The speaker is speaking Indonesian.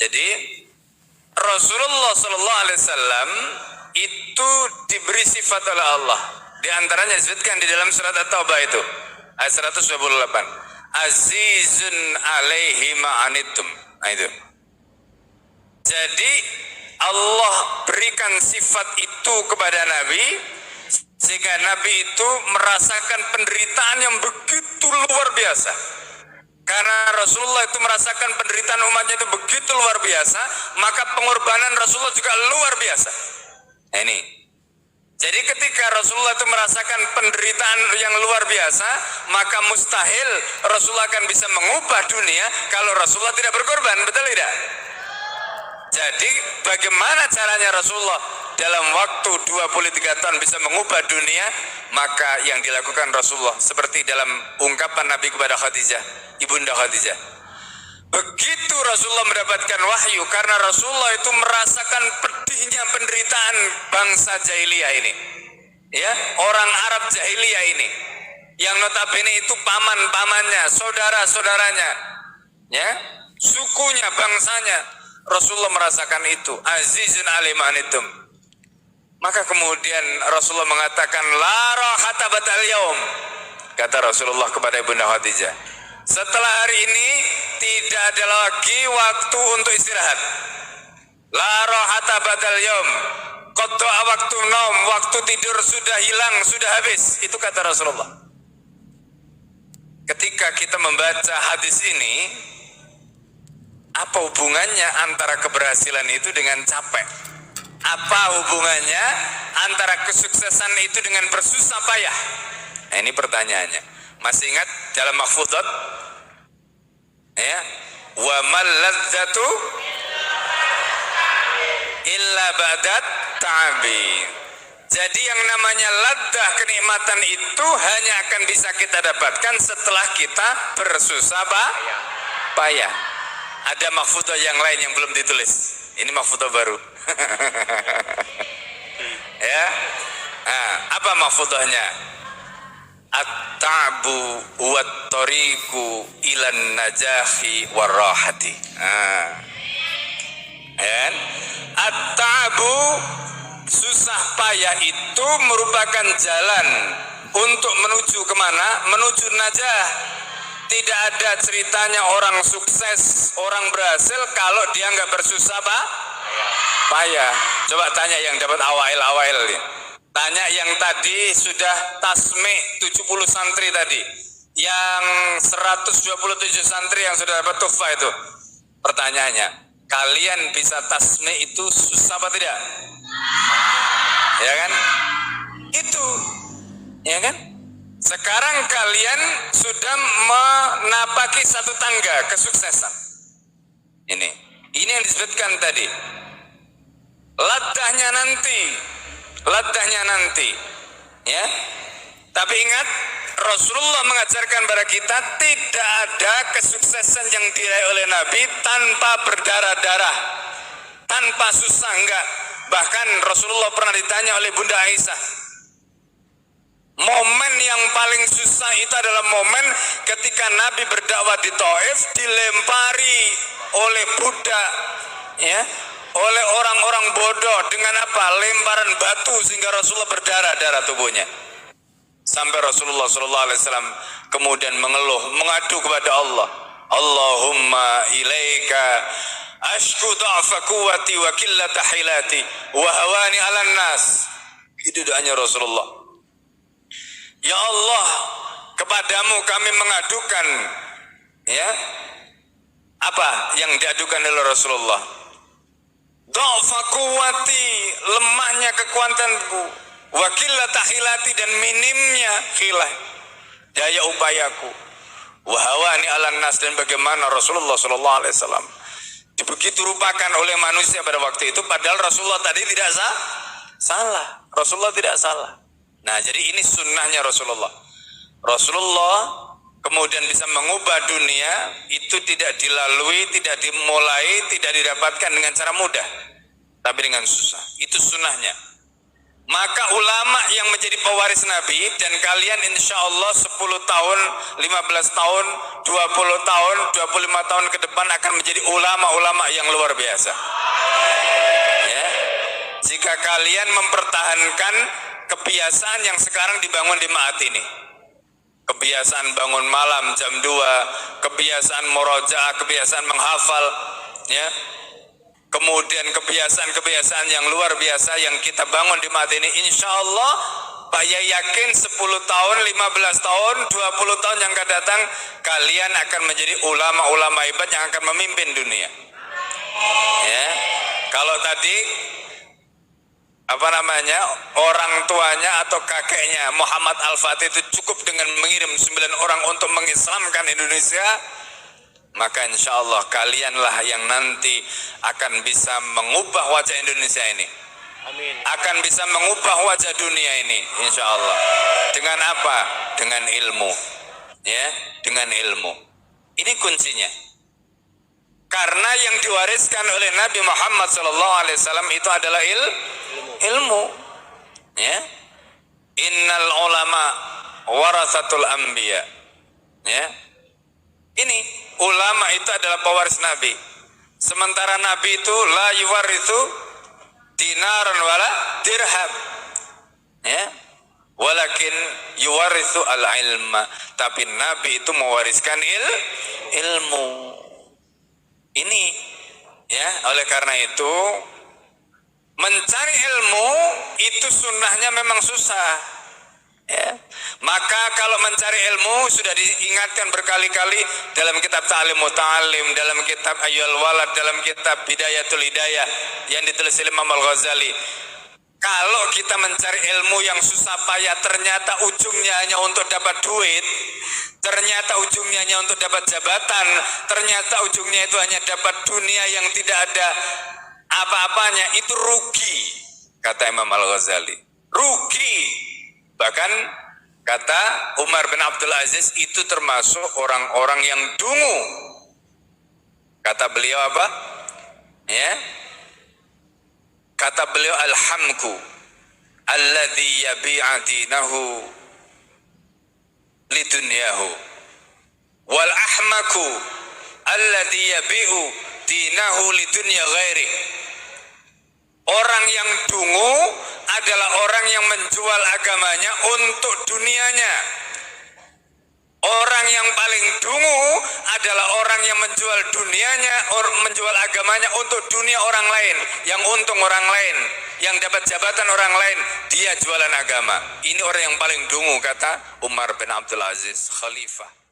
Jadi Rasulullah Sallallahu Alaihi Wasallam itu diberi sifat oleh Allah. Di antaranya disebutkan di dalam surat At-Taubah itu ayat 128. Azizun alaihi ma'anittum. Nah itu. Jadi Allah berikan sifat itu kepada Nabi sehingga Nabi itu merasakan penderitaan yang begitu luar biasa. Karena Rasulullah itu merasakan penderitaan umatnya itu begitu luar biasa, maka pengorbanan Rasulullah juga luar biasa. Nah, ini. Jadi ketika Rasulullah itu merasakan penderitaan yang luar biasa, maka mustahil Rasulullah akan bisa mengubah dunia kalau Rasulullah tidak berkorban, betul tidak? Jadi bagaimana caranya Rasulullah dalam waktu 23 tahun bisa mengubah dunia? Maka yang dilakukan Rasulullah seperti dalam ungkapan Nabi kepada Khadijah, Ibunda Khadijah. Begitu Rasulullah mendapatkan wahyu, karena Rasulullah itu merasakan pedihnya penderitaan bangsa jahiliyah ini, ya, orang Arab jahiliyah ini, yang notabene itu paman-pamannya, saudara-saudaranya, ya, sukunya, bangsanya. Rasulullah merasakan itu. Azizun alimanitum. Maka kemudian Rasulullah mengatakan la rahata batal yaum. Kata Rasulullah kepada Ibunda Khadijah, setelah hari ini tidak ada lagi waktu untuk istirahat. La rahata batal yaum. Qadda'a waktu naum, waktu tidur sudah hilang, sudah habis. Itu kata Rasulullah. Ketika kita membaca hadis ini, apa hubungannya antara keberhasilan itu dengan capek? Apa hubungannya antara kesuksesan itu dengan bersusah payah? Nah, ini pertanyaannya. Masih ingat dalam mahfudzat? Ya, wa mal ladzatu illa ba'dat ta'abi. Jadi yang namanya laddah, kenikmatan itu hanya akan bisa kita dapatkan setelah kita bersusah payah. Ada mahfudzah yang lain yang belum ditulis. Ini mahfudzah baru. Ya. Nah, apa mahfudzahnya? At-ta'bu wat tariqu ilan najahi warahati. Kan? At-ta'bu, susah payah itu merupakan jalan untuk menuju kemana? Menuju najah. Tidak ada ceritanya orang sukses, orang berhasil kalau dia nggak bersusah payah. Coba tanya yang dapat awail-awail. Tanya yang tadi sudah tasmi 70 santri tadi. Yang 127 santri yang sudah dapat tuhfah itu. Pertanyaannya, kalian bisa tasmi itu susah apa tidak? Ya kan? Itu. Ya kan? Sekarang kalian sudah menapaki satu tangga kesuksesan. Ini yang disebutkan tadi. Ladahnya nanti, ya. Tapi ingat, Rasulullah mengajarkan kepada kita tidak ada kesuksesan yang diraih oleh Nabi tanpa berdarah-darah, tanpa susah, enggak. Bahkan Rasulullah pernah ditanya oleh Bunda Aisyah, momen yang paling susah itu adalah momen ketika Nabi berdakwah di Taif, dilempari oleh budak, ya, oleh orang-orang bodoh dengan apa? Lemparan batu sehingga Rasulullah berdarah-darah tubuhnya. Sampai Rasulullah SAW kemudian mengeluh, mengadu kepada Allah. Allahumma ilaika ashku dha'fa quwwati wa qillata hilati wa hawani 'alan nas. Itu doanya Rasulullah. Ya Allah, kepadamu kami mengadukan, ya, apa yang diadukan oleh Rasulullah? Dha'fa quwwati, lemahnya kekuatanku, wa qillata hilati, dan minimnya hilah, daya upayaku, wa hawani 'alan nas, dan bagaimana Rasulullah SAW begitu rupakan oleh manusia pada waktu itu, padahal Rasulullah tadi tidak salah. Rasulullah tidak salah. Nah, jadi ini sunnahnya Rasulullah. Rasulullah kemudian bisa mengubah dunia, itu tidak dilalui, tidak dimulai, tidak didapatkan dengan cara mudah, tapi dengan susah. Itu sunnahnya. Maka ulama yang menjadi pewaris Nabi, dan kalian insya Allah 10 tahun, 15 tahun, 20 tahun, 25 tahun ke depan akan menjadi ulama-ulama yang luar biasa. Ya. Jika kalian mempertahankan kebiasaan yang sekarang dibangun di Ma'at ini, kebiasaan bangun malam jam 2, kebiasaan murojaah, kebiasaan menghafal, ya, kemudian kebiasaan-kebiasaan yang luar biasa yang kita bangun di Ma'at ini, insya Allah saya yakin 10 tahun, 15 tahun, 20 tahun yang akan datang, kalian akan menjadi ulama-ulama hebat yang akan memimpin dunia. Ya. Kalau tadi orang tuanya atau kakeknya Muhammad Al-Fatih itu cukup dengan mengirim 9 orang untuk mengislamkan Indonesia, maka insya Allah kalianlah yang nanti akan bisa mengubah wajah Indonesia ini. Amin. Akan bisa mengubah wajah dunia ini, insya Allah. Dengan apa? Dengan ilmu. Ya, dengan ilmu. Ini kuncinya. Karena yang diwariskan oleh Nabi Muhammad SAW itu adalah ilmu. Ya. Innal ulama warasatul anbiya. Ya. Ini ulama itu adalah pewaris Nabi. Sementara Nabi itu la yuwarithu dinaran wala dirham. Ya. Walakin yuwarithu al-ilma. Tapi Nabi itu mewariskan ilmu. Ini, ya, oleh karena itu mencari ilmu itu sunnahnya memang susah. Ya. Maka kalau mencari ilmu sudah diingatkan berkali-kali dalam kitab Ta'lim Muta'alim, dalam kitab Ayyul Walad, dalam kitab Bidayatul Hidayah yang ditulis oleh Imam Al-Ghazali. Kalau kita mencari ilmu yang susah payah, ternyata ujungnya hanya untuk dapat duit, ternyata ujungnya hanya untuk dapat jabatan, ternyata ujungnya itu hanya dapat dunia yang tidak ada apa-apanya, itu rugi, kata Imam Al-Ghazali. Rugi. Bahkan kata Umar bin Abdul Aziz itu termasuk orang-orang yang dungu. Kata beliau apa? Ya. Kata beliau, alhamku alladhi yabi'a dinahu lidunyahu wal ahmaku alladhi yabi'u dinahu lidunya ghairi. Orang yang dungu adalah orang yang menjual agamanya untuk dunianya. Orang yang paling dungu adalah orang yang menjual dunianya, menjual agamanya untuk dunia orang lain, yang untung orang lain, yang dapat jabatan orang lain, dia jualan agama. Ini orang yang paling dungu, kata Umar bin Abdul Aziz, khalifah.